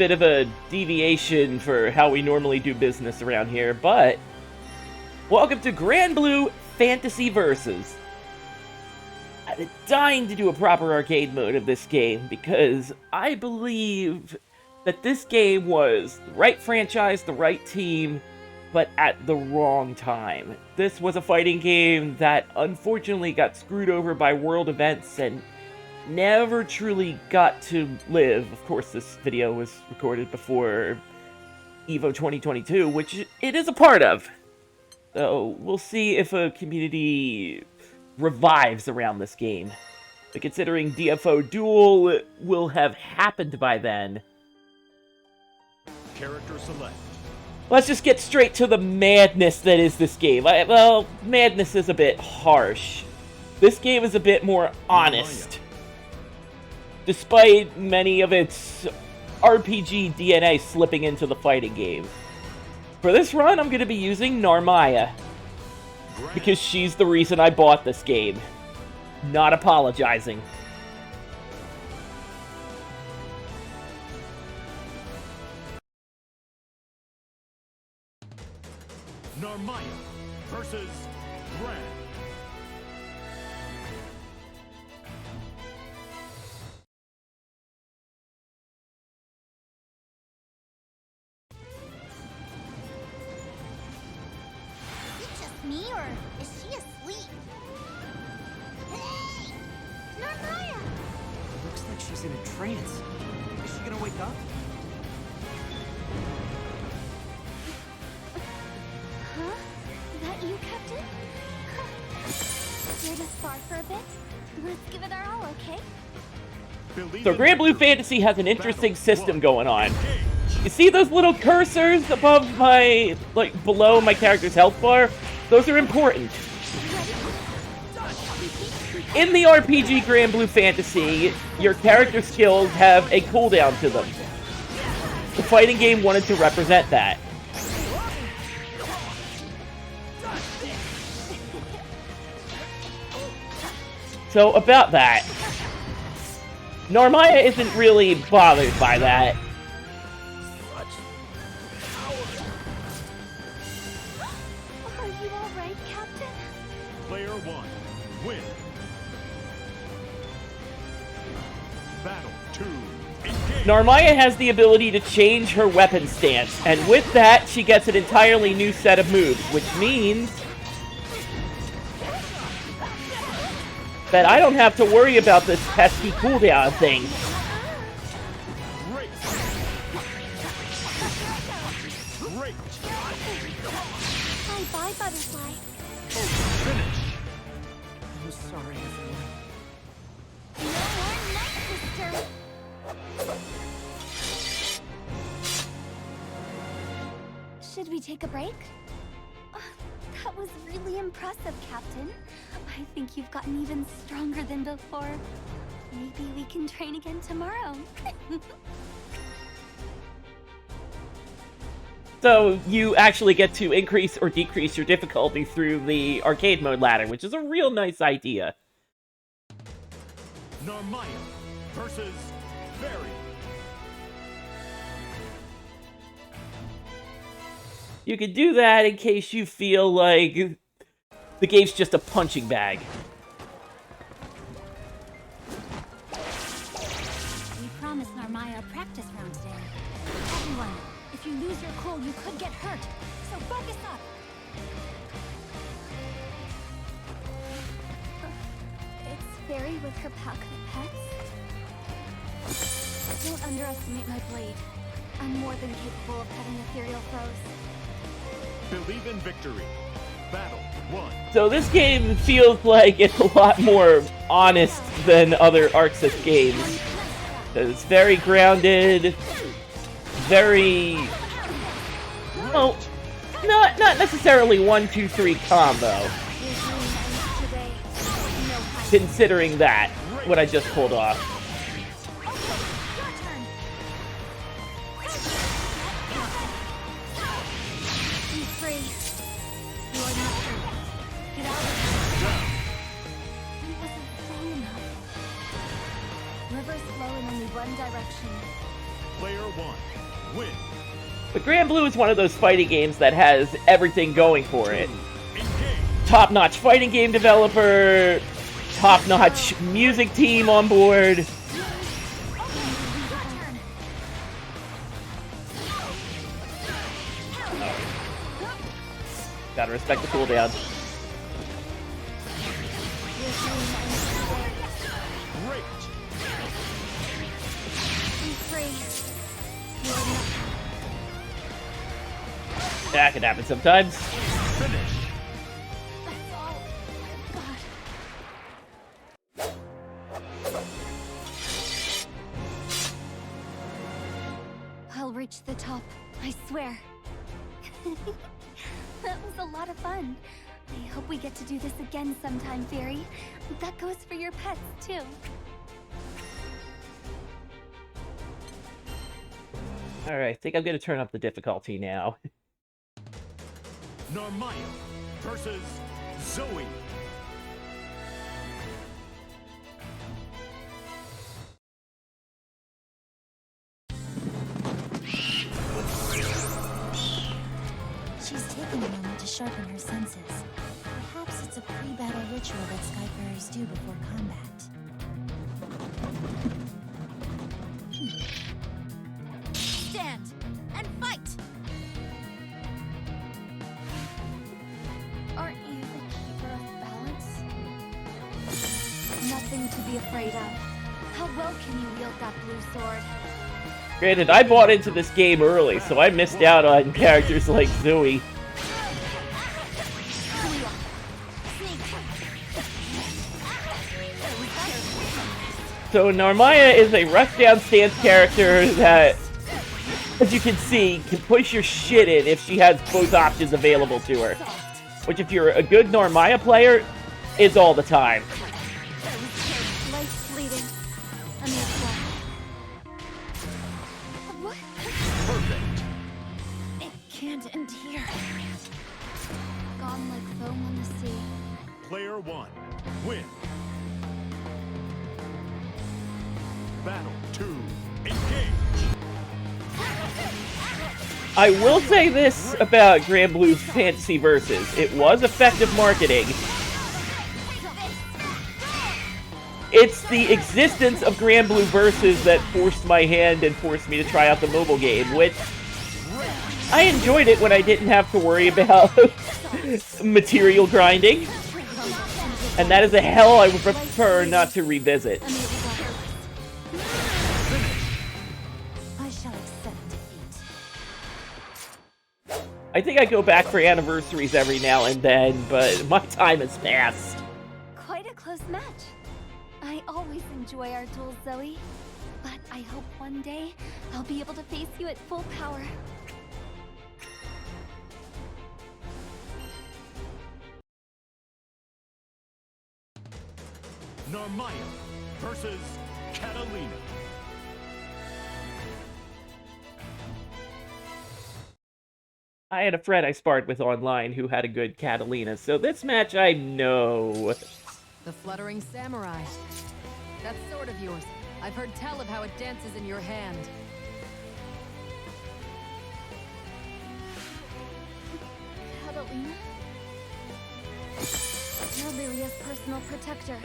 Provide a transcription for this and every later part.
bit of a deviation for how we normally do business around here, but welcome to Granblue Fantasy Versus. I've been dying to do a proper arcade mode of this game because I believe that this game was the right franchise, the right team, but at the wrong time. This was a fighting game that unfortunately got screwed over by world events and never truly got to live. Of course, this video was recorded before EVO 2022, which it is a part of. So we'll see if a community revives around this game. But considering DFO Duel will have happened by then, character select. Let's just get straight to the madness that is this game. Well, madness is a bit harsh. This game is a bit more honest. Despite many of its RPG DNA slipping into the fighting game. For this run, I'm going to be using Narmaya. Because she's the reason I bought this game. Not apologizing. Narmaya versus Gran. Is it just me, or is she asleep? Hey! Narmaya! Looks like she's in a trance. Is she gonna wake up? Huh? Is that you, Captain? Here to spar for a bit? Let's give it our all, okay? So Granblue Fantasy has an interesting system going on. You see those little cursors above my, below my character's health bar? Those are important. In the RPG Granblue Fantasy, your character skills have a cooldown to them. The fighting game wanted to represent that. So, about that. Narmaya isn't really bothered by that. Are you alright, Captain? Player 1, win. Battle 2, engage. Narmaya has the ability to change her weapon stance, and with that, she gets an entirely new set of moves, which means that I don't have to worry about this pesky cooldown thing. Great. Great. Bye-bye, Butterfly. Finish. I'm sorry, everyone. No more night, sister. Should we take a break? That was really impressive, Captain. I think you've gotten even stronger than before. Maybe we can train again tomorrow. So you actually get to increase or decrease your difficulty through the arcade mode ladder, which is a real nice idea. Narmaya versus Fairy. You can do that in case you feel like the game's just a punching bag. We promised Narmaya a practice round today. Everyone, if you lose your cool, you could get hurt. So focus up. It's Fairy with her pack of pets. Don't underestimate my blade. I'm more than capable of cutting ethereal foes. Believe in victory. Battle 1. So this game feels like it's a lot more honest than other Arxis games. It's very grounded, very, well, not necessarily 1, 2, 3 combo. Considering that, what I just pulled off. Rivers flow in only one direction. Player 1, win. But Granblue is one of those fighting games that has everything going for it. Engage. Top-notch fighting game developer, top-notch music team on board. Gotta respect the cooldown. Great. That can happen sometimes. Finish. That's all I've got. I'll reach the top, I swear. That was a lot of fun. I hope we get to do this again sometime, Fairy. That goes for your pets, too. Alright, I think I'm gonna turn up the difficulty now. Narmaya versus Zoe. She's taking a moment to sharpen her senses. Perhaps it's a pre-battle ritual that Skyfarers do before combat. Stand and fight! Aren't you the keeper of balance? Nothing to be afraid of. How well can you wield that blue sword? Granted, I bought into this game early, so I missed out on characters like Zoe. So Narmaya is a rushdown stance character that, as you can see, can push your shit in if she has both options available to her. Which, if you're a good Narmaya player, is all the time. Life's fleeting. What? Perfect. It can't end here. Gone like foam on the sea. Player 1, win. Battle 2, engage. I will say this about Granblue's Fantasy Versus. It was effective marketing. It's the existence of Granblue Versus that forced my hand and forced me to try out the mobile game, which I enjoyed it when I didn't have to worry about material grinding. And that is a hell I would prefer not to revisit. I shall accept defeat. I think I go back for anniversaries every now and then, but my time has passed. Quite a close match. I always enjoy our duels, Zoe. But I hope one day I'll be able to face you at full power. Narmaya versus Catalina. I had a friend I sparred with online who had a good Catalina, so this match I know. The fluttering samurai. That sword of yours. I've heard tell of how it dances in your hand. Catalina? You're Lyria's personal protector.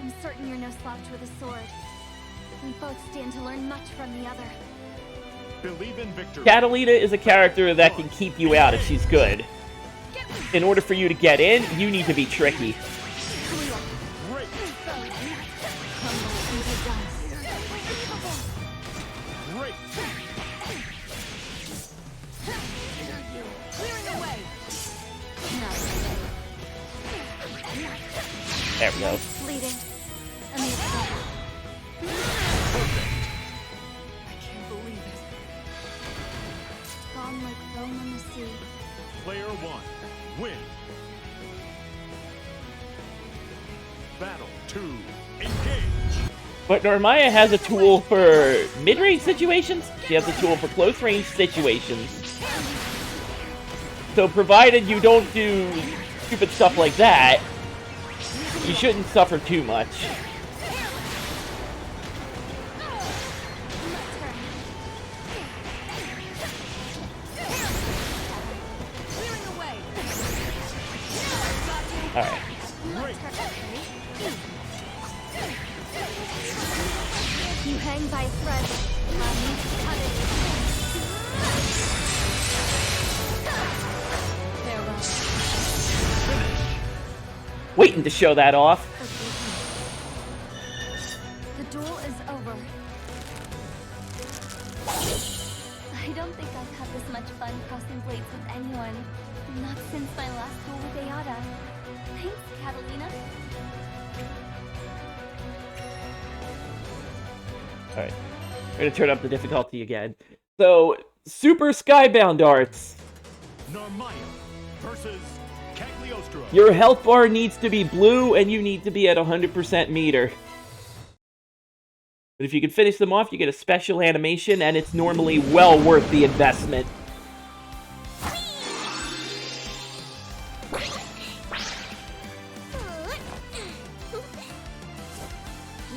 I'm certain you're no slouch with a sword. We both stand to learn much from the other. Believe in victory. Catalina is a character that can keep you out if she's good. In order for you to get in, you need to be tricky. Great. Great. Clearing away. There we go. Bleeding. I can't believe it. Gone like foam on the sea. Player 1, win. Battle 2, engage. But Narmaya has a tool for mid-range situations. She has a tool for close-range situations. So provided you don't do stupid stuff like that, you shouldn't suffer too much. a thread. Waiting to show that off. The duel is over. I don't think I've had this much fun crossing blades with anyone. Not since my last duel with Ayada. Thanks, Catalina. Alright. We're gonna turn up the difficulty again. So, Super Skybound Arts. Narmaya versus Cagliostro. Your health bar needs to be blue, and you need to be at 100% meter. But if you can finish them off, you get a special animation, and it's normally well worth the investment.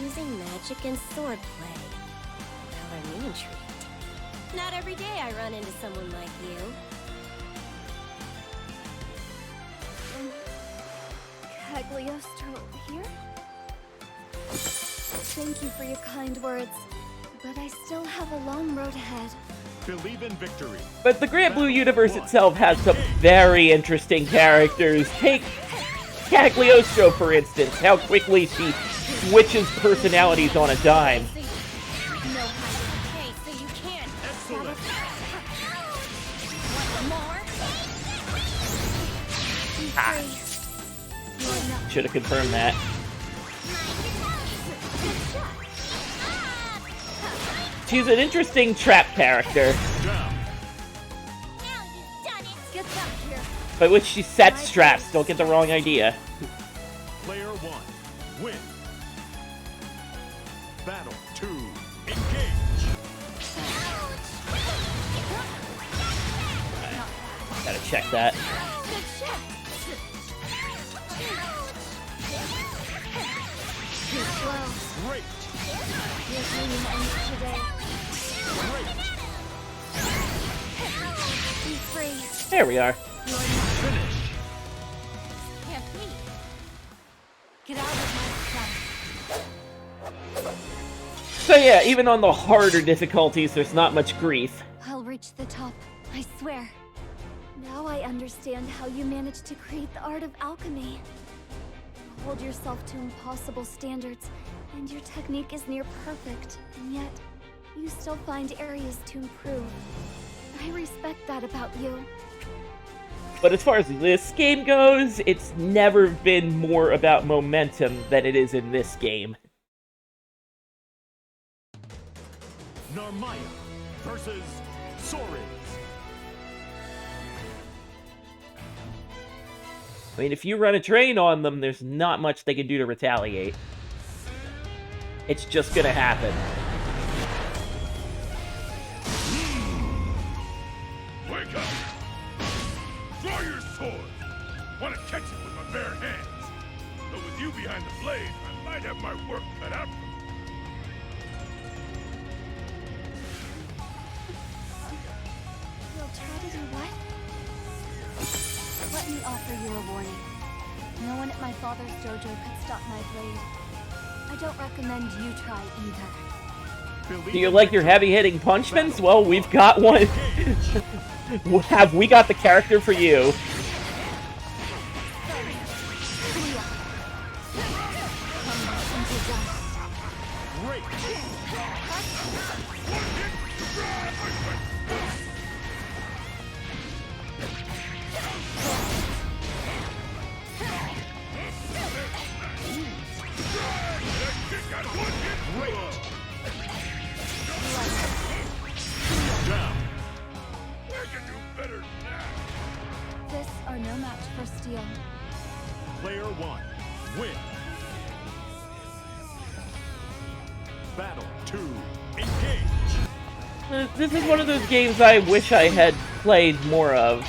Using magic and swordplay. Color me intrigued. Not every day I run into someone like you. Cagliostro here? Thank you for your kind words, but I still have a long road ahead. Believe in victory. But the Granblue universe itself has some very interesting characters. Take Cagliostro, for instance, how quickly she switches personalities on a dime. No hiding. Okay, so you can't. Excellent. Should have confirmed that. She's an interesting trap character, Down. Get back here. by which she sets traps. Don't get the wrong idea. Player 1. Win. Battle 2. Engage. Gotta check that. Good shot. Too slow. Great. Your dream ends today. Great. Be free. There we are. Finish. Can't be. Get out of my sight. So yeah, even on the harder difficulties, there's not much grief. I'll reach the top, I swear. Now I understand how you managed to create the art of alchemy. You hold yourself to impossible standards, and your technique is near perfect, and yet you still find areas to improve. I respect that about you. But as far as this game goes, it's never been more about momentum than it is in this game. Narmaya versus Soares. I mean, if you run a train on them, there's not much they can do to retaliate. It's just gonna happen. Wake up! Draw your sword! Want to catch it with my bare hands. But with you behind the blade, I might have my work cut out for me. You'll try to do what? Let me offer you a warning. No one at my father's dojo could stop my blade. I don't recommend you try either. Believe Do you in like your victory. heavy-hitting punchmans? Well, we've got one. Have we got the character for you? Great. Great. Down. I can do better now. This are no match for steel. Player 1. Win. Battle 2. Engage. This is one of those games I wish I had played more of.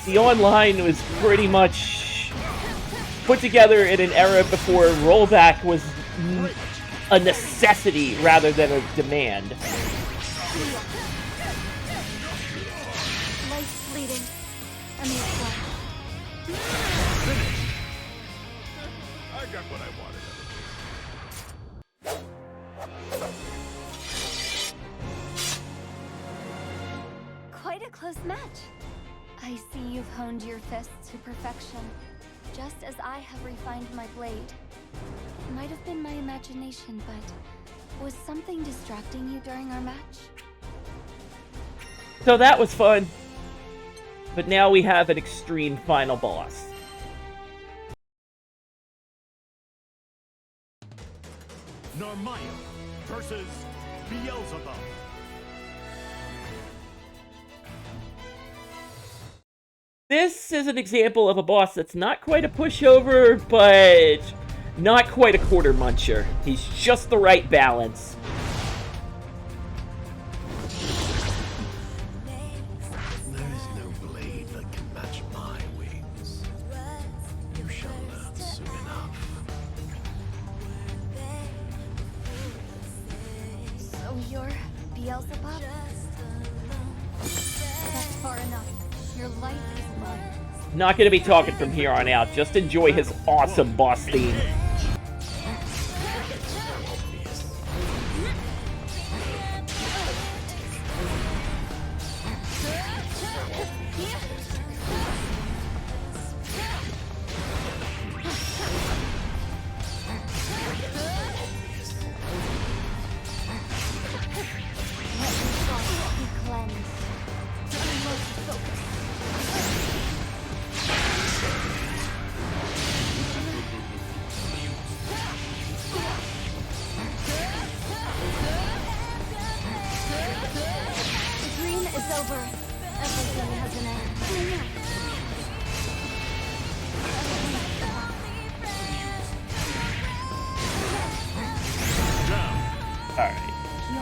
The online was pretty much put together in an era before rollback was a necessity rather than a demand. Life bleeding. And the flash. I got what I wanted. a close match. I see you've honed your fists to perfection, just as I have refined my blade. It might have been my imagination, but was something distracting you during our match? So that was fun. But now we have an extreme final boss. Narmaya versus Beelzebub. This is an example of a boss that's not quite a pushover, but not quite a quarter muncher. He's just the right balance. There is no blade that can match my wings. You shall learn soon enough. So you're Beelzebub? That's far enough. Your life is mine. Not gonna be talking from here on out. Just enjoy his awesome boss theme.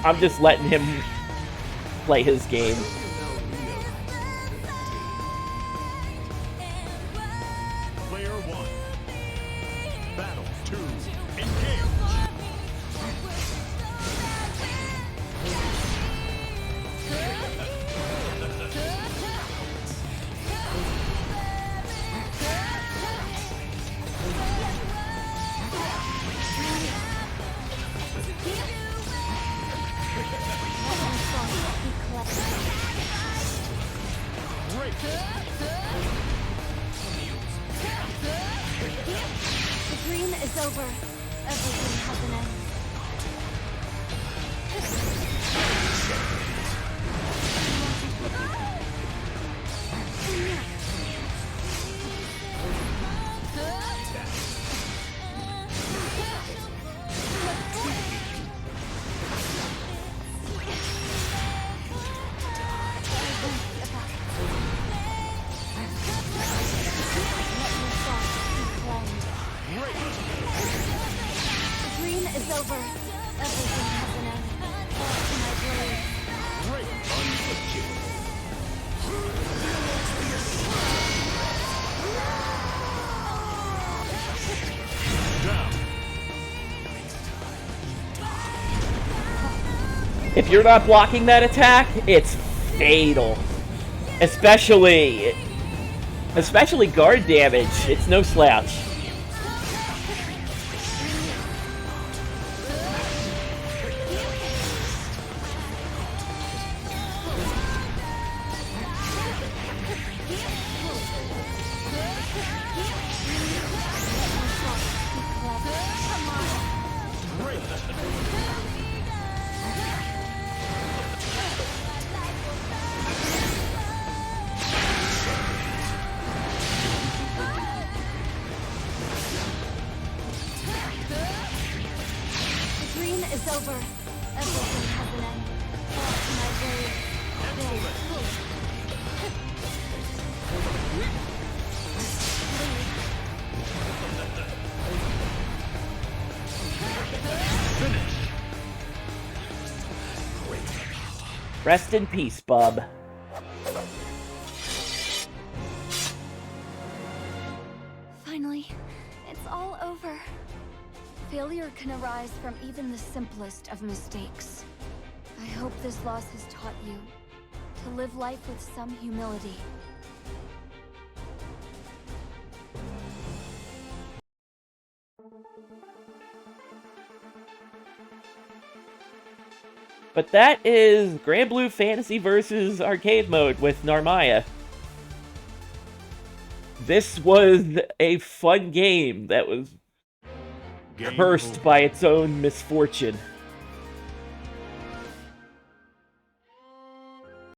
I'm just letting him play his game. Player 1. Battle 2. Engage. The dream is over. Everything has an end. Over. Everything has an end. My blade. If you're not blocking that attack, it's fatal. Especially guard damage. It's no slouch. Over. Everything has an end. My blade. Rest in peace, bub. Finally, it's all over. Failure can arise from even the simplest of mistakes. I hope this loss has taught you to live life with some humility. But that is Granblue Fantasy vs. Arcade Mode with Narmaya. This was a fun game that was Game cursed over. by its own misfortune.